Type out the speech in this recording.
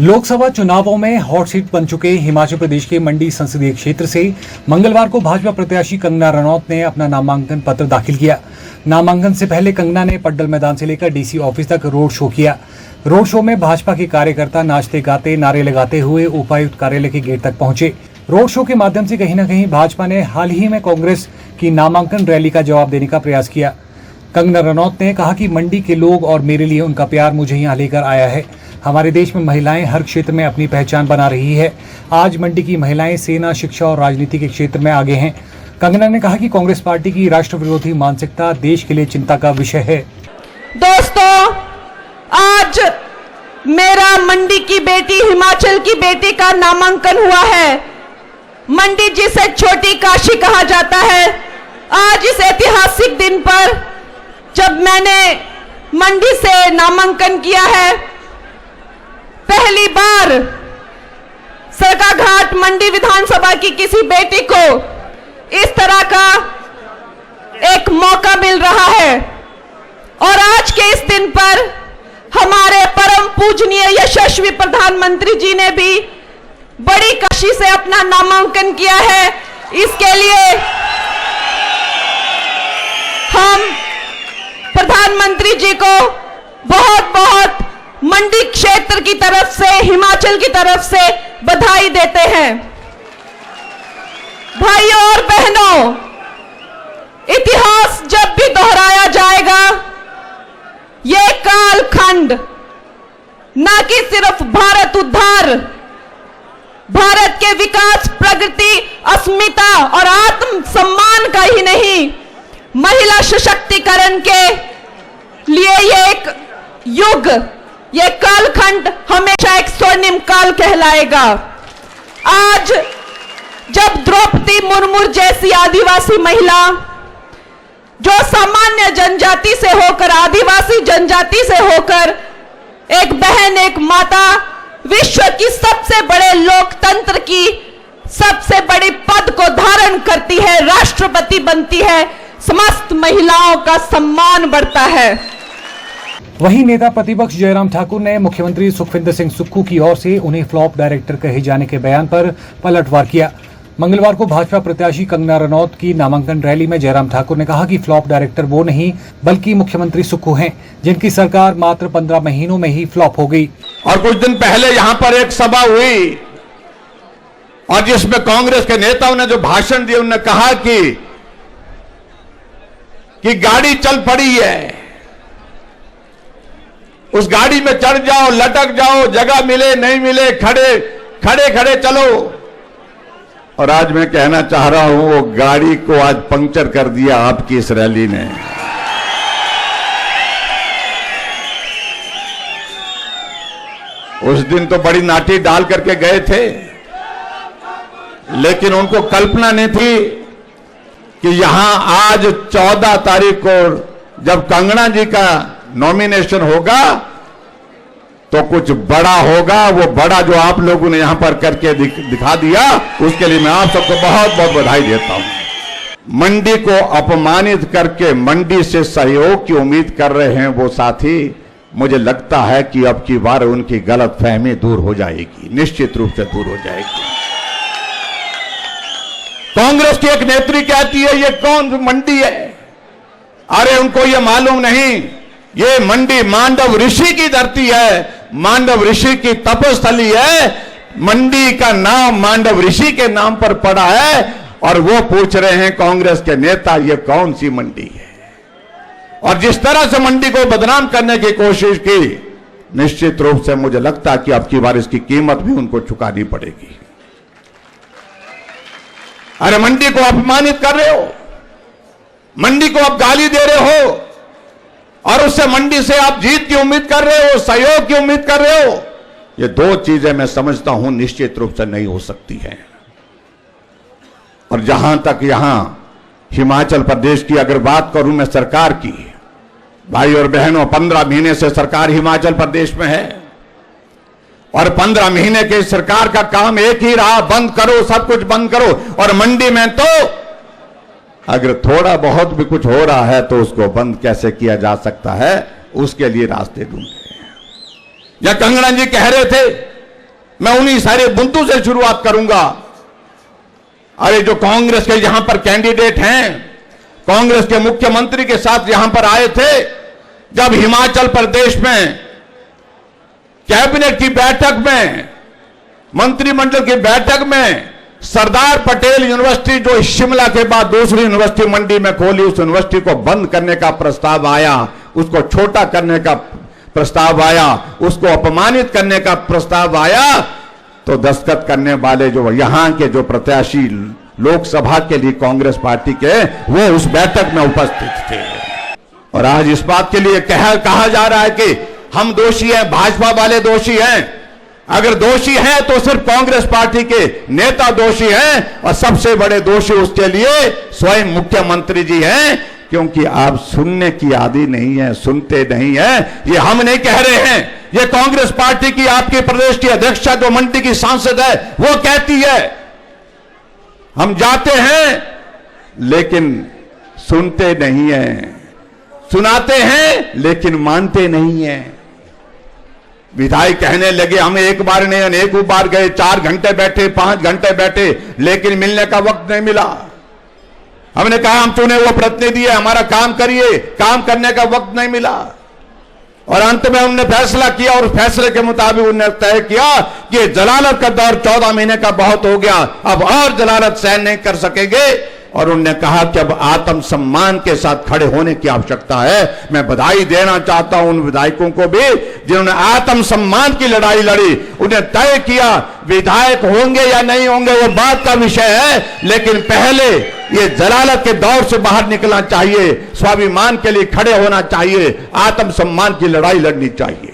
लोकसभा चुनावों में hot seat बन चुके हिमाचल प्रदेश के मंडी संसदीय क्षेत्र से मंगलवार को भाजपा प्रत्याशी कंगना रनौत ने अपना नामांकन पत्र दाखिल किया। नामांकन से पहले कंगना ने पड्डल मैदान से लेकर डीसी ऑफिस तक रोड शो किया। रोड शो में भाजपा के कार्यकर्ता नाचते गाते नारे लगाते हुए उपायुक्त कार्यालय के गेट तक पहुंचे। रोड शो के माध्यम से कहीं न कहीं भाजपा ने हाल ही में कांग्रेस की नामांकन रैली का जवाब देने का प्रयास किया। कंगना रनौत ने कहा कि मंडी के लोग और मेरे लिए उनका प्यार मुझे यहाँ लेकर आया है। हमारे देश में महिलाएं हर क्षेत्र में अपनी पहचान बना रही है। आज मंडी की महिलाएं सेना, शिक्षा और राजनीति के क्षेत्र में आगे हैं। कंगना ने कहा कि कांग्रेस पार्टी की राष्ट्र विरोधी मानसिकता देश के लिए चिंता का विषय है। दोस्तों, आज मेरा मंडी की बेटी, हिमाचल की बेटी का नामांकन हुआ है। मंडी जिसे छोटी काशी कहा जाता है, आज इस ऐतिहासिक दिन पर जब मैंने मंडी से नामांकन किया है, पहली बार सरकाघाट मंडी विधानसभा की किसी बेटी को इस तरह का एक मौका मिल रहा है। और आज के इस दिन पर हमारे परम पूजनीय यशस्वी प्रधानमंत्री जी ने भी बड़ी काशी से अपना नामांकन किया है। इसके लिए हम प्रधानमंत्री जी को बहुत बहुत मंडी क्षेत्र की तरफ से, हिमाचल की तरफ से बधाई देते हैं। भाइयों और बहनों, इतिहास जब भी दोहराया जाएगा, ये कालखंड न कि सिर्फ भारत उद्धार, भारत के विकास, प्रगति, अस्मिता और आत्म सम्मान का ही नहीं, महिला सशक्तिकरण के लिए ये एक युग, ये कालखंड हमेशा एक स्वर्णिम काल कहलाएगा। आज जब द्रौपदी मुर्मू जैसी आदिवासी महिला, जो सामान्य जनजाति से होकर, आदिवासी जनजाति से होकर एक बहन, एक माता, विश्व की सबसे बड़े लोकतंत्र की सबसे बड़ी पद को धारण करती है, राष्ट्रपति बनती है, समस्त महिलाओं का सम्मान बढ़ता है। वहीं नेता प्रतिपक्ष जयराम ठाकुर ने मुख्यमंत्री सुखविंदर सिंह सुक्खू की ओर से उन्हें फ्लॉप डायरेक्टर कहे जाने के बयान पर पलटवार किया। मंगलवार को भाजपा प्रत्याशी कंगना रनौत की नामांकन रैली में जयराम ठाकुर ने कहा कि फ्लॉप डायरेक्टर वो नहीं बल्कि मुख्यमंत्री सुक्खू हैं, जिनकी सरकार मात्र 15 महीनों में ही फ्लॉप हो गई। और कुछ दिन पहले यहाँ पर एक सभा हुई और जिसमें कांग्रेस के नेताओं ने जो भाषण दिए, उन्होंने कहा कि गाड़ी चल पड़ी है, उस गाड़ी में चढ़ जाओ, लटक जाओ, जगह मिले नहीं मिले, खड़े खड़े चलो। और आज मैं कहना चाह रहा हूं, वो गाड़ी को आज पंक्चर कर दिया आपकी इस रैली ने। उस दिन तो बड़ी नाटी डाल करके गए थे, लेकिन उनको कल्पना नहीं थी कि यहां आज 14 तारीख को जब कंगना जी का नॉमिनेशन होगा तो कुछ बड़ा होगा। वो बड़ा जो आप लोगों ने यहां पर करके दिखा दिया, उसके लिए मैं आप सबको बहुत बहुत बधाई देता हूं। मंडी को अपमानित करके मंडी से सहयोग की उम्मीद कर रहे हैं वो साथी, मुझे लगता है कि अब की बार उनकी गलतफहमी दूर हो जाएगी, निश्चित रूप से दूर हो जाएगी। कांग्रेस की एक नेत्री कहती है ये कौन मंडी है, अरे उनको ये मालूम नहीं, ये मंडी मांडव ऋषि की धरती है, मांडव ऋषि की तपस्थली है। मंडी का नाम मांडव ऋषि के नाम पर पड़ा है और वो पूछ रहे हैं कांग्रेस के नेता ये कौन सी मंडी है। और जिस तरह से मंडी को बदनाम करने की कोशिश की, निश्चित रूप से मुझे लगता है कि अब की बार इसकी कीमत भी उनको चुकानी पड़ेगी। अरे मंडी को अपमानित कर रहे हो, मंडी को आप गाली दे रहे हो और उससे मंडी से आप जीत की उम्मीद कर रहे हो, सहयोग की उम्मीद कर रहे हो। ये दो चीजें मैं समझता हूं निश्चित रूप से नहीं हो सकती हैं। और जहां तक यहां हिमाचल प्रदेश की अगर बात करूं मैं सरकार की, भाई और बहनों, 15 महीने से सरकार हिमाचल प्रदेश में है और 15 महीने के सरकार का काम एक ही रहा, बंद करो, सब कुछ बंद करो। और मंडी में तो अगर थोड़ा बहुत भी कुछ हो रहा है तो उसको बंद कैसे किया जा सकता है, उसके लिए रास्ते ढूंढे। या कंगना जी कह रहे थे मैं उन्हीं सारे बुंदू से शुरुआत करूंगा। अरे जो कांग्रेस के यहां पर कैंडिडेट हैं, कांग्रेस के मुख्यमंत्री के साथ यहां पर आए थे, जब हिमाचल प्रदेश में कैबिनेट की बैठक में, मंत्रिमंडल की बैठक में सरदार पटेल यूनिवर्सिटी जो शिमला के बाद दूसरी यूनिवर्सिटी मंडी में खोली, उस यूनिवर्सिटी को बंद करने का प्रस्ताव आया, उसको छोटा करने का प्रस्ताव आया, उसको अपमानित करने का प्रस्ताव आया, तो दस्तखत करने वाले जो यहां के जो प्रत्याशी लोकसभा के लिए कांग्रेस पार्टी के, वो उस बैठक में उपस्थित थे। और आज इस बात के लिए कहा जा रहा है कि हम दोषी हैं, भाजपा वाले दोषी हैं। अगर दोषी हैं तो सिर्फ कांग्रेस पार्टी के नेता दोषी हैं, और सबसे बड़े दोषी उसके लिए स्वयं मुख्यमंत्री जी हैं, क्योंकि आप सुनने की आदी नहीं है, सुनते नहीं है। ये हम नहीं कह रहे हैं, ये कांग्रेस पार्टी की आपके प्रदेश की अध्यक्षा जो मंडी की सांसद है वो कहती है। हम जाते हैं लेकिन सुनते नहीं है, सुनाते हैं लेकिन मानते नहीं है। विधायक कहने लगे हम एक बार नहीं अनेक बार गए, 4 घंटे बैठे, 5 घंटे बैठे, लेकिन मिलने का वक्त नहीं मिला। हमने कहा हम चुने वो प्रतिनिधि है, हमारा काम करिए, काम करने का वक्त नहीं मिला। और अंत में उन्होंने फैसला किया, और फैसले के मुताबिक उन्होंने तय किया कि जलालत का दौर 14 महीने का बहुत हो गया, अब और जलालत सहन नहीं कर सकेंगे। और उन्होंने कहा कि अब आत्मसम्मान के साथ खड़े होने की आवश्यकता है। मैं बधाई देना चाहता हूं उन विधायकों को भी जिन्होंने आत्मसम्मान की लड़ाई लड़ी। उन्हें तय किया विधायक होंगे या नहीं होंगे वो बात का विषय है, लेकिन पहले ये जलालत के दौर से बाहर निकलना चाहिए, स्वाभिमान के लिए खड़े होना चाहिए, आत्मसम्मान की लड़ाई लड़नी चाहिए।